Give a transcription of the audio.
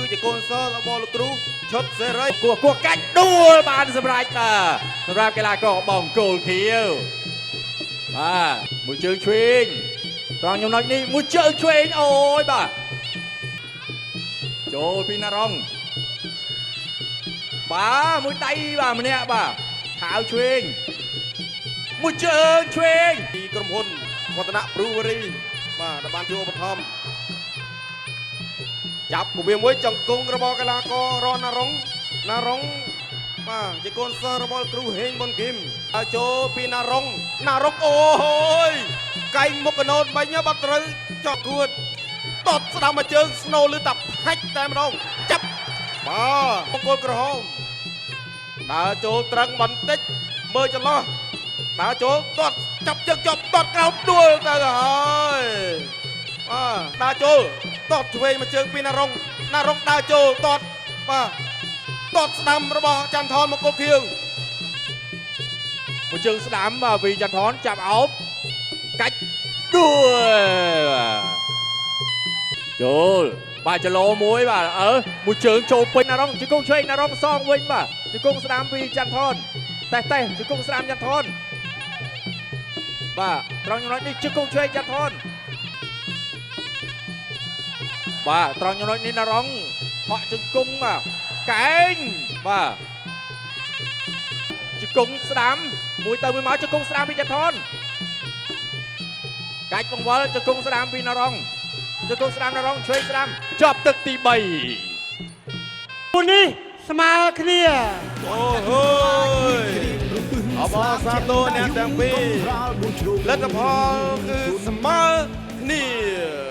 ជាកូនសិស្សរបស់លោកគ្រូឈុតសេរីគួរកាច់ដួលបានសម្រាប់តាសម្រាប់កីឡាករបងគោលខៀវបាទមួយជើងឆ្វេងត្រង់ចំណុចនេះមួយជើងឆ្វេងអូយបាទចូលពីណារងបាទមួយដៃបាទម្នាក់បាទខាវឆ្វេងមួយជើងឆ្វេងពីក្រុមហ៊ុនវឌ្ឍនៈព្រូវរីបាទដែលបានជួយឧបត្ថម្ភចាប់គម្រាមមួយចង្គង់របស់កីឡាកររណរងបាទជាកូនសិស្សរបស់គ្រូហេងប៊ុនគឹមហើយចូលពីណារងអូយកែងមុខកណូតបាញ់បាត់ត្រូវចောက်គួតតតស្ដាំមកជើងស្នូលឬតាផាច់តែម្ដងចាប់បាទបង្គោលក្រហមដើរចូលត្រឹងបន្តិចមើលចន្លោះដើរចូលតតចាប់ជើងជាប់តតក្រោមដួលទៅហើយបាទដើរចូលតតឆ្វេងមកជើងពីណារងដើរចូលតតបាទតតស្ដាំរបស់ច័ន្ទថនមកគល់ខៀវមួយជើងស្ដាំបាទពីច័ន្ទថនចាប់អោបកាច់ដួលចូលបាទចលោមួយបាទមួយជើងចូលពេញណារងជង្គង់ឆ្វេងណារងសងវិញបាទជង្គង់ស្ដាំពីច័ន្ទថនតេះជង្គង់ស្ដាំច័ន្ទថនបាទត្រង់ចំណុចនេះជង្គង់ឆ្វេងច័ន្ទថនបាទត្រង់ចំណុចនេះណារងហក់ជង្គង់បាទកែងបាទជង្គង់ស្ដាំមួយទៅមួយមកជង្គង់ស្ដាំពីច័ន្ទថនកាច់បង្វិលជង្គង់ស្ដាំពីណារងជង្គង់ស្ដាំណារងឆ្វេងស្ដាំជាប់ទឹកទី3គូនេះស្មើគ្នាអូហូយអបអរសាទរអ្នកទាំងពីរលទ្ធផលគឺស្មើគ្នា